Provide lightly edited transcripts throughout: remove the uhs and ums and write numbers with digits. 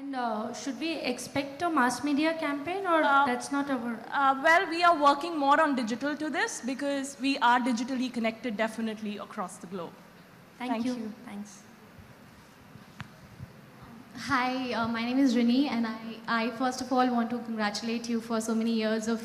And should we expect a mass media campaign, or that's not our... Well, we are working more on digital to this because we are digitally connected definitely across the globe. Thank you. Thanks. Hi, my name is Rini, and I first of all want to congratulate you for so many years of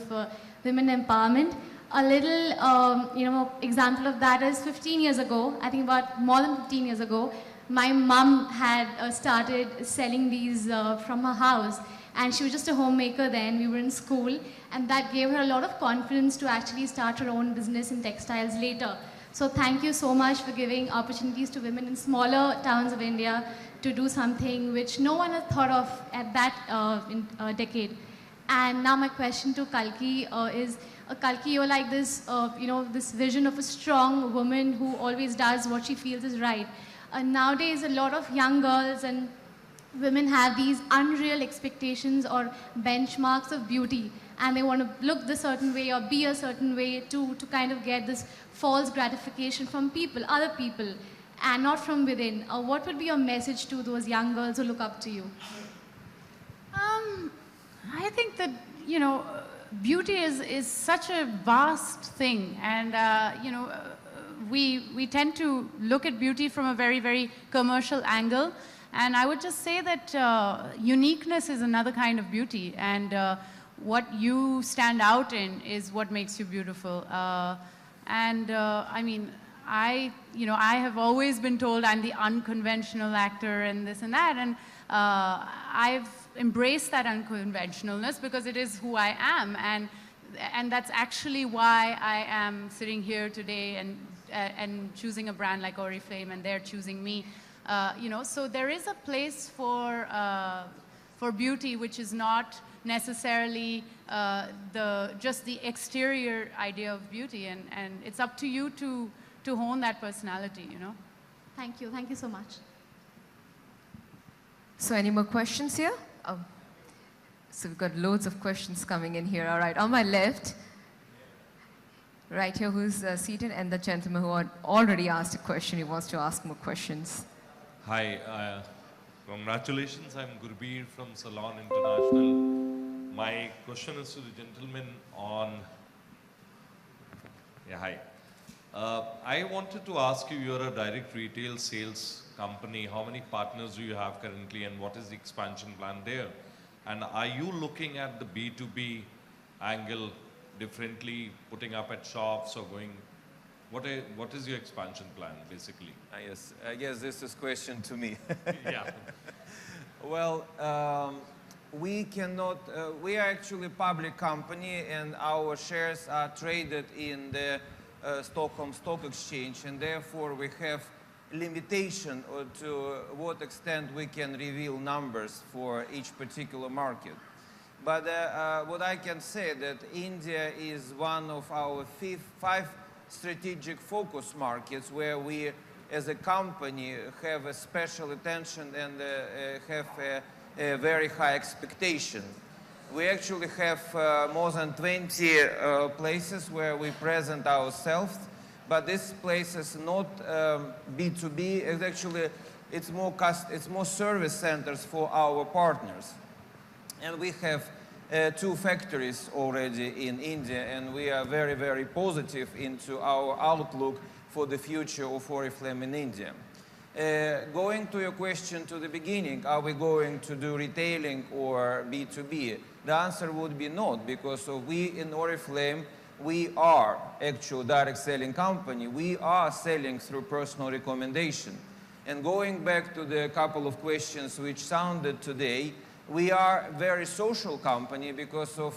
women empowerment. A little, example of that is 15 years ago, I think about more than 15 years ago, my mum had started selling these from her house, and she was just a homemaker then. We were in school, and that gave her a lot of confidence to actually start her own business in textiles later. So thank you so much for giving opportunities to women in smaller towns of India to do something which no one had thought of at that decade. And now my question to Kalki is, Kalki, you're like this, this vision of a strong woman who always does what she feels is right. Nowadays, a lot of young girls and women have these unreal expectations or benchmarks of beauty, and they want to look this certain way or be a certain way to kind of get this false gratification from people, other people, and not from within. What would be your message to those young girls who look up to you? I think that, beauty is such a vast thing, and, we tend to look at beauty from a very, very commercial angle. And I would just say that uniqueness is another kind of beauty, and what you stand out in is what makes you beautiful. I mean, I have always been told I'm the unconventional actor and this and that, and I've embraced that unconventionalness because it is who I am, and that's actually why I am sitting here today and choosing a brand like Oriflame, and they're choosing me. So there is a place for beauty which is not necessarily just the exterior idea of beauty, and it's up to you to hone that personality, Thank you so much. So any more questions here? Oh. So we've got loads of questions coming in here. All right, on my left, right here, who's seated, and the gentleman who had already asked a question, he wants to ask more questions. Hi, congratulations. I'm Gurbir from Salon International. My question is to the gentleman on... Yeah, hi. I wanted to ask you, you're a direct retail sales company. How many partners do you have currently, and what is the expansion plan there? And are you looking at the B2B angle differently, putting up at shops or going... What is your expansion plan, basically? Yes, I guess this is question to me. Yeah. Well, we cannot, we are actually a public company, and our shares are traded in the Stockholm Stock Exchange, and therefore we have limitation to what extent we can reveal numbers for each particular market. But what I can say that India is one of our five strategic focus markets where we as a company have a special attention and have a very high expectation. We actually have more than 20 places where we present ourselves, but this place is not B2B. It's actually, it's more service centers for our partners. And we have 2 factories already in India, and we are very, very positive into our outlook for the future of Oriflame in India. Going to your question to the beginning, are we going to do retailing or B2B? The answer would be not, because we in Oriflame, we are actual direct selling company. We are selling through personal recommendation. And going back to the couple of questions which sounded today, we are a very social company because of,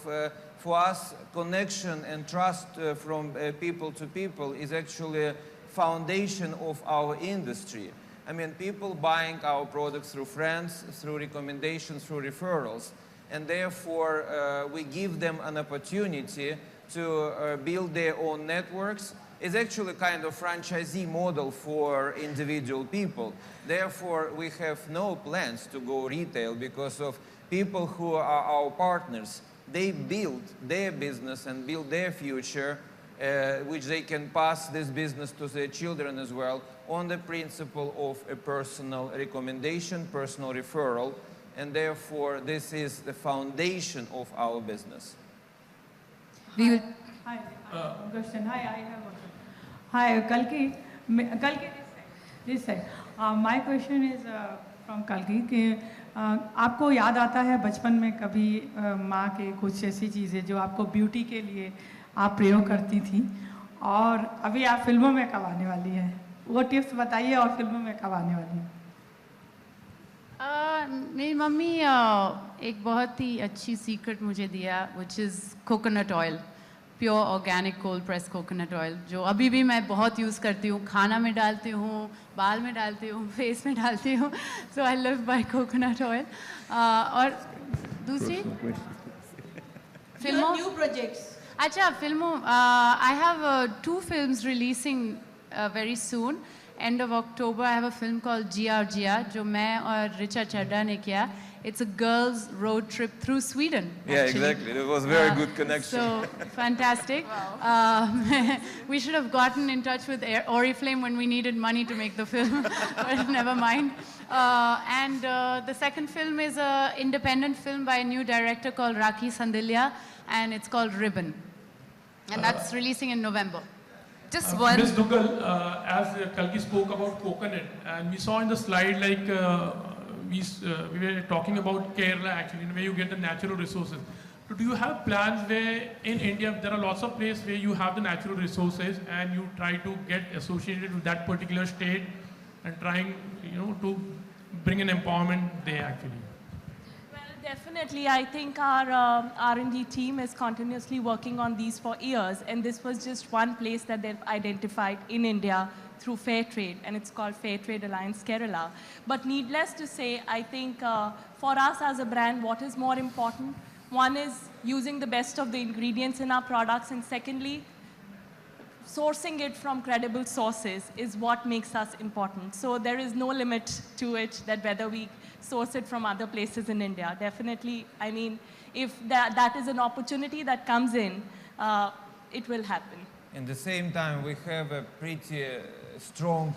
for us, connection and trust from people to people is actually a foundation of our industry. I mean, people buying our products through friends, through recommendations, through referrals. And therefore, we give them an opportunity to build their own networks. It's actually kind of franchisee model for individual people. Therefore, we have no plans to go retail because of people who are our partners. They build their business and build their future, which they can pass this business to their children as well, on the principle of a personal recommendation, personal referral. and therefore this is the foundation of our business. We will Hi, I have one question. Hi, I have one question. Hi, Kalki. Kalki, this side. My question is from Kalki कि आपको याद आता है बचपन में कभी माँ के कुछ ऐसी चीज़ें जो आपको ब्यूटी के लिए आप प्रयोग करती थी और अभी आप फिल्मों में कब आने वाली हैं? वो टिप्स बताइए और फिल्मों में कब आने वाली हैं? मेरी मम्मी एक बहुत ही अच्छी सीक्रेट मुझे दिया which is coconut oil. Pure organic cold press coconut oil जो अभी भी मैं बहुत यूज़ करती हूँ, खाना में डालती हूँ, बाल में डालती हूँ, फेस में डालती हूँ. So I live by coconut oil. और दूसरी फिल्मों न्यू प्रोजेक्ट्स. अच्छा फिल्मों I have 2 films releasing very soon. End of October I have a film called Gia जो मैं और रिचा चड्ढा ने किया. It's a girls' road trip through Sweden. Yeah, actually. exactly. It was very good connection. So fantastic. We should have gotten in touch with Oriflame when we needed money to make the film, but never mind. And the second film is an independent film by a new director called Rakhi Sandilya, and it's called Ribbon. And that's releasing in November. just one. Ms. Dugal, as Kalki spoke about coconut, and we saw in the slide like we were talking about Kerala actually, where you get the natural resources. So do you have plans where in India there are lots of places where you have the natural resources and you try to get associated with that particular state and trying, to bring an empowerment there actually? Well, definitely. I think our R&D team is continuously working on these for years, and this was just one place that they've identified in India through fair trade, and it's called Fair Trade Alliance Kerala. But needless to say, I think for us as a brand, what is more important? One is using the best of the ingredients in our products, and secondly, sourcing it from credible sources is what makes us important. So there is no limit to it, that whether we source it from other places in India. Definitely, I mean, if that is an opportunity that comes in, it will happen. At the same time, we have a pretty strong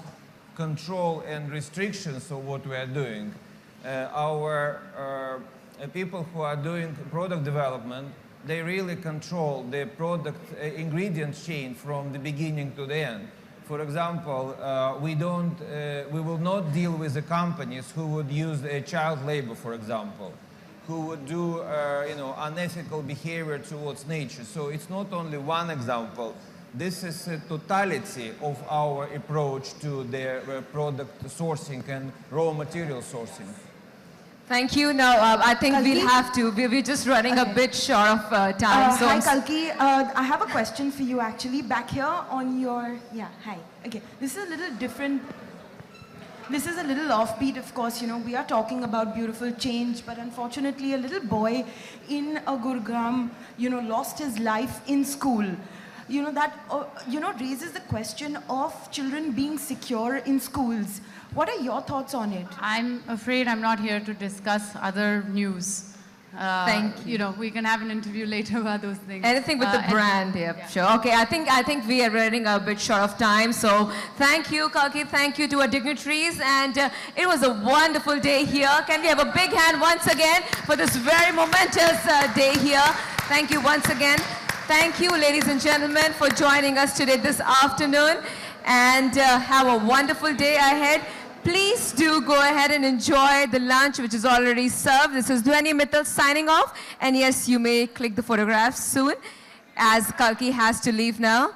control and restrictions of what we are doing. Our people who are doing product development, they really control the product ingredient chain from the beginning to the end. For example, we will not deal with the companies who would use child labor, for example, who would do unethical behavior towards nature. So it's not only one example. This is a totality of our approach to the product sourcing and raw material sourcing. Thank you. Now, I think Kalki? we'll have to. We're just running a bit short of time. So Hi, I'm Kalki. I have a question for you, actually. Back here on your... Yeah, hi. Okay, this is a little different. This is a little offbeat, of course. We are talking about beautiful change, but unfortunately, a little boy in Gurugram, lost his life in school. That raises the question of children being secure in schools. What are your thoughts on it? I'm afraid I'm not here to discuss other news. Thank you. We can have an interview later about those things. anything with the brand, yeah, sure. Okay, I think we are running a bit short of time. So thank you, Kalki. Thank you to our dignitaries, and it was a wonderful day here. Can we have a big hand once again for this very momentous day here? Thank you once again. Thank you, ladies and gentlemen, for joining us today this afternoon, and have a wonderful day ahead. Please do go ahead and enjoy the lunch, which is already served. This is Dhwani Mittal signing off. And yes, you may click the photographs soon, as Kalki has to leave now.